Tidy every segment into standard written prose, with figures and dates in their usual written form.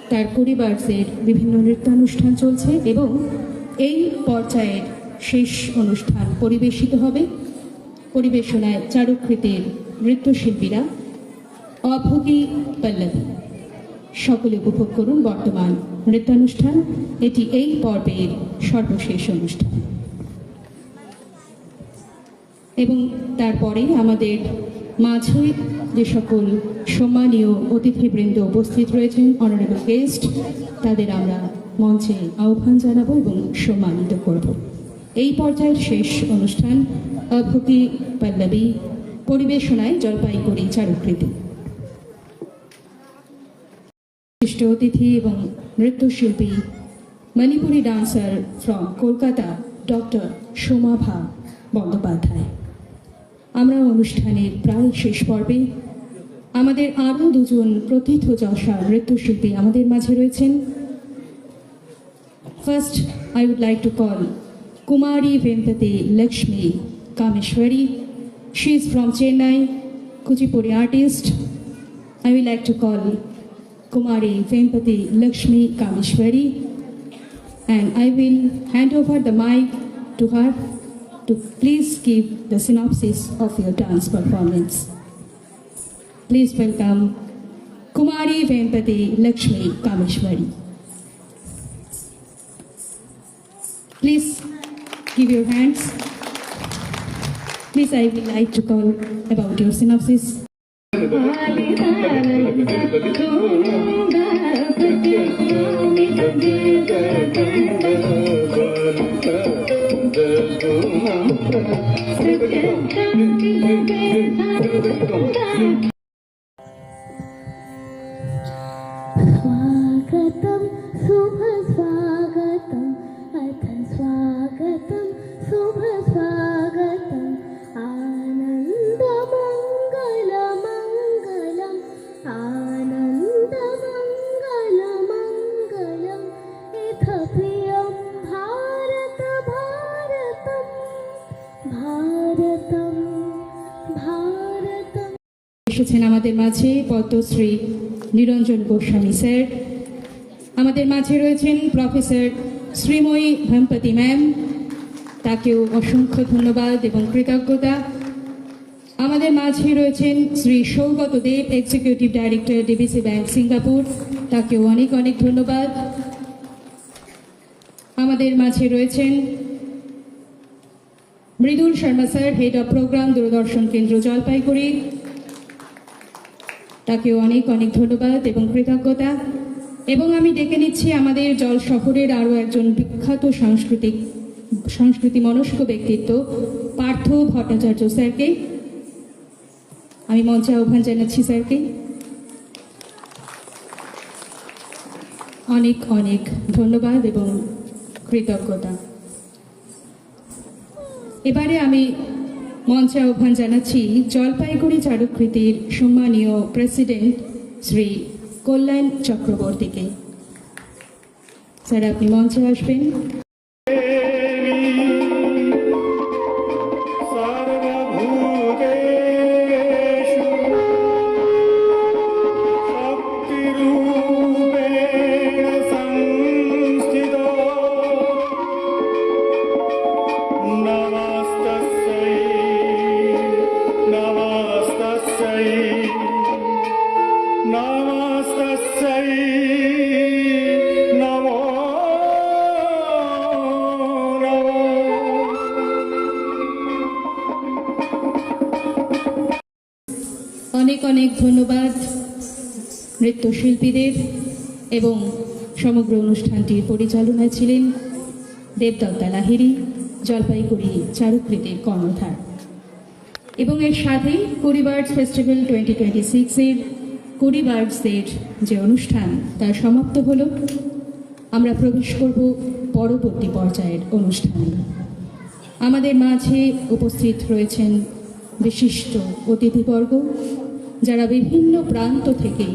তার পরিবারের বিভিন্ন নৃত্যানুষ্ঠান চলছে এবং এই পর্যায়ের শেষ অনুষ্ঠান পরিবেশিত হবে। পরিবেশনায় চারুকৃতির নৃত্যশিল্পীরা অভোগী পল্লবী। সকলে উপভোগ করুন বর্তমান নৃত্যানুষ্ঠান। এটি এই পর্বের সর্বশেষ অনুষ্ঠান এবং তারপরে আমাদের মাঝে যে সকল সম্মানীয় অতিথিবৃন্দ উপস্থিত রয়েছেন, অনারেবল গেস্ট, তাদের আমরা মঞ্চে আহ্বান জানাবো এবং সম্মানিত করব। এই পর্যায়ের শেষ অনুষ্ঠান অভোগী পল্লবী, পরিবেশনায় জলপাইগুড়ি চারুকৃতি। বিশিষ্ট অতিথি এবং নৃত্যশিল্পী Manipuri dancer from Kolkata doctor Somabha Bandyopadhyay. আমরা অনুষ্ঠানের প্রায় শেষ পর্বে। আমাদের আরও দুজন প্রথিতযশা নৃত্যশিল্পী আমাদের মাঝে রয়েছেন। First, I would like to call Kumari Vempati Lakshmi Kameshwari. She is from Chennai, Kuchipudi artist. I would like to call Kumari Vempati Lakshmi Kameshwari, and I will hand over the mic to her to please give the synopsis of your dance performance. Please welcome Kumari Vempati Lakshmi Kameshwari. Please give your hands. Please, I would like to call about your synopsis. स्वागतं शुभ स्वागतं अथ स्वागतं शुभ स्वागतं आनन्दमङ्गलमङ्गलम् आनन्दमङ्गलमङ्गलम् इथ प्रियं भारत भारतं भारतं भारतं। এসেছেন আমাদের মাঝে পদ্মশ্রী নিরঞ্জন গোস্বামী স্যার। আমাদের মাঝে রয়েছেন প্রফেসর শ্রীময়ী ভেম্পতি ম্যাম, তাকেও অসংখ্য ধন্যবাদ এবং কৃতজ্ঞতা। আমাদের মাঝে রয়েছেন Shri Saugata Deb, executive director DBC bank Singapore, তাকেও অনেক অনেক ধন্যবাদ। আমাদের মাঝে রয়েছেন Mridul Sharma sir, head of programme, Doordarshan Kendra Jalpaiguri, তাকেও অনেক অনেক ধন্যবাদ এবং কৃতজ্ঞতা। এবং আমি ডেকে নিচ্ছি আমাদের জল শহরের আরও একজন বিখ্যাত সংস্কৃতি মনস্ক ব্যক্তিত্ব পার্থ ভট্টাচার্য স্যারকে। আমি মঞ্চে আহ্বান জানাচ্ছি স্যারকে। অনেক অনেক ধন্যবাদ এবং কৃতজ্ঞতা। এবারে আমি মঞ্চে আহ্বান জানাচ্ছি জলপাইগুড়ি চারুকৃতির সম্মানীয় প্রেসিডেন্ট শ্রী কল্যাণ চক্রবর্তীকে। স্যার, আপনি মঞ্চে আসবেন। অনেক অনেক ধন্যবাদ নৃত্যশিল্পীদের। এবং সমগ্র অনুষ্ঠানটির পরিচালনায় ছিলেন দেবদত্তা লাহিড়ী, জলপাইগুড়ি চারুকৃতির কর্ণধার। এবং এর সাথেই কুড়িবার্ডস ফেস্টিভ্যাল 2026-এর কুড়িবার্ডসের যে অনুষ্ঠান তা সমাপ্ত হলো। আমরা প্রবেশ করব পরবর্তী পর্যায়ের অনুষ্ঠানে। আমাদের মাঝে উপস্থিত রয়েছেন বিশিষ্ট অতিথিবর্গ, যারা বিভিন্ন প্রান্ত থেকে,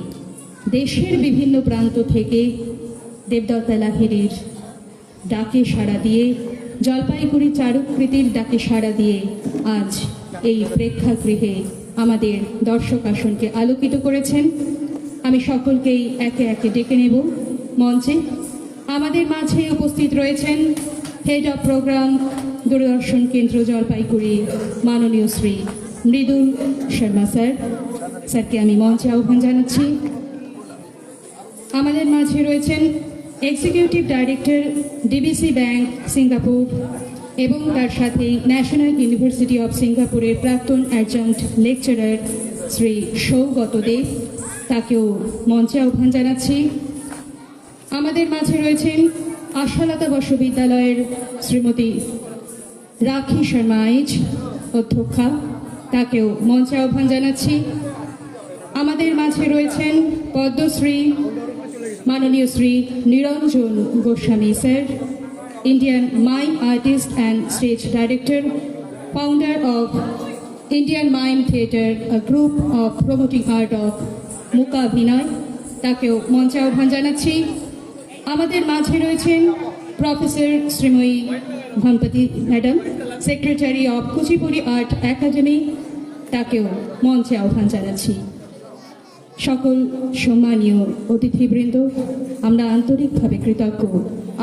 দেশের বিভিন্ন প্রান্ত থেকে দেবদত্তা লাহিড়ীর ডাকে সাড়া দিয়ে, জলপাইগুড়ি চারুকৃতির ডাকে সাড়া দিয়ে আজ এই প্রেক্ষাগৃহে আমাদের দর্শক আসনকে আলোকিত করেছেন। আমি সকলকেই একে একে ডেকে নেব মঞ্চে। আমাদের মাঝে উপস্থিত রয়েছেন head of programme, Doordarshan Kendra Jalpaiguri, মাননীয় শ্রী মৃদুল শর্মা স্যার। স্যারকে আমি মঞ্চে আহ্বান জানাচ্ছি। আমাদের মাঝে রয়েছেন executive director, DBC bank Singapore এবং তার সাথে ন্যাশনাল ইউনিভার্সিটি অফ সিঙ্গাপুরের প্রাক্তন অ্যাডজাংক্ট লেকচারার শ্রী সৌগত দেব, তাকেও মঞ্চে আহ্বান জানাচ্ছি। আমাদের মাঝে রয়েছেন আশালতা বসু বিদ্যালয়ের শ্রীমতী রাখি শর্মা আইচ, অধ্যক্ষা, তাকেও মঞ্চে আহ্বান জানাচ্ছি। আমাদের মাঝে রয়েছেন পদ্মশ্রী মাননীয় Shri Niranjan Goswami sir, Indian mime artist and stage director, founder of Indian mime theatre, a group of promoting art of মূকাভিনয়, তাকেও মঞ্চে আহ্বান জানাচ্ছি। আমাদের মাঝে রয়েছেন professor Srimoyee Bhampati madam, secretary of Kuchipudi art academy, তাকেও মঞ্চে আহ্বান জানাচ্ছি। সকল সম্মানীয় অতিথিবৃন্দ, আমরা আন্তরিকভাবে কৃতজ্ঞ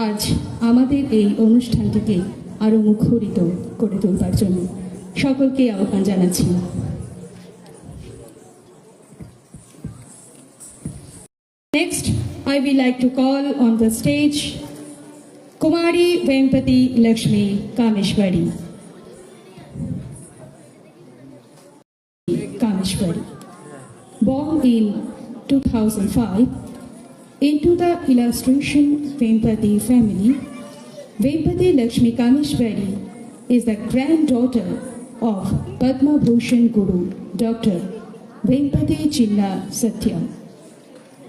আজ আমাদের এই অনুষ্ঠানটিকে আরও মুখরিত করে তুলবার জন্য। সকলকে আহ্বান জানাচ্ছি। Next, I will like to call on the stage Kumari Vempati Lakshmi Kameshwari. Kameshwari. Born in 2005 into the illustration Vempati family, Vempati Lakshmi Kameshwari is the granddaughter of Padma Bhushan Guru Dr. Vempati Chinna Satyam,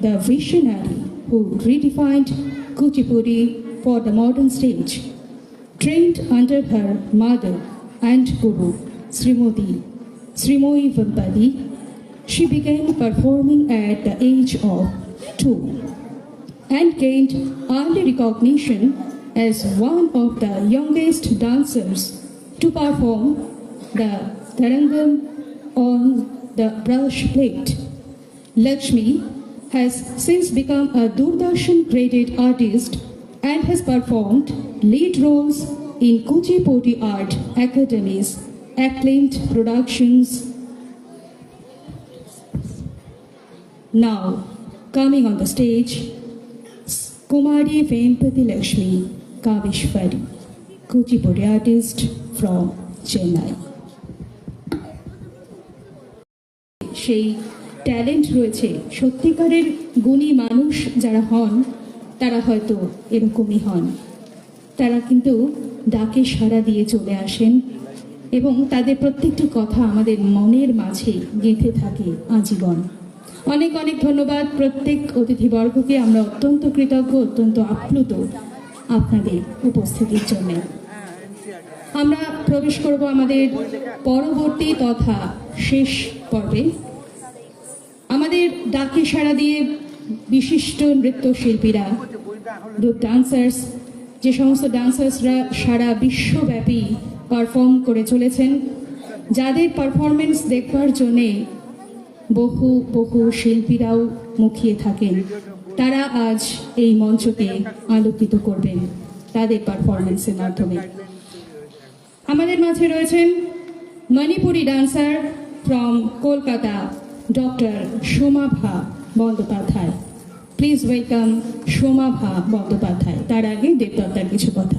the visionary who redefined Kuchipudi for the modern stage. Trained under her mother and guru, Srimoyi Vempati, she began performing at the age of 2 and gained early recognition as one of the youngest dancers to perform the Tarangam on the brush plate. Lakshmi has since become a Doordarshan graded artist and has performed lead roles in Kuchipudi Art Academy's acclaimed productions. Now, coming on the stage, Kumari Vempati Lakshmi Kameshwari, Kuchipudi artist from Chennai. সেই talent রয়েছে, সত্যিকারের গুণী মানুষ যারা হন তারা হয়তো এরকমই হন। তারা কিন্তু ডাকে সাড়া দিয়ে চলে আসেন এবং তাদের প্রত্যেকটি কথা আমাদের মনের মাঝে গেঁথে থাকে আজীবন। অনেক অনেক ধন্যবাদ প্রত্যেক অতিথিবর্গকে। আমরা অত্যন্ত কৃতজ্ঞ, অত্যন্ত আপ্লুত আপনাদের উপস্থিতির জন্য। আমরা প্রবেশ করব আমাদের পরবর্তী তথা শেষ পর্বে। আমাদের ডাকে সাড়া দিয়ে বিশিষ্ট নৃত্যশিল্পীরা, গ্রুপ ডান্সার্স, যে সমস্ত ডান্সার্সরা সারা বিশ্বব্যাপী পারফর্ম করে চলেছেন, যাদের পারফরমেন্স দেখবার জন্যে বহু বহু শিল্পীরাও মুখিয়ে থাকেন, তারা আজ এই মঞ্চকে আলোকিত করবেন তাদের পারফরমেন্সের মাধ্যমে। আমাদের মাঝে রয়েছেন Manipuri dancer from Kolkata, doctor Somabha Bandyopadhyay. Please welcome Somabha Bandyopadhyay. তার আগে দেবদত্তার কিছু কথা।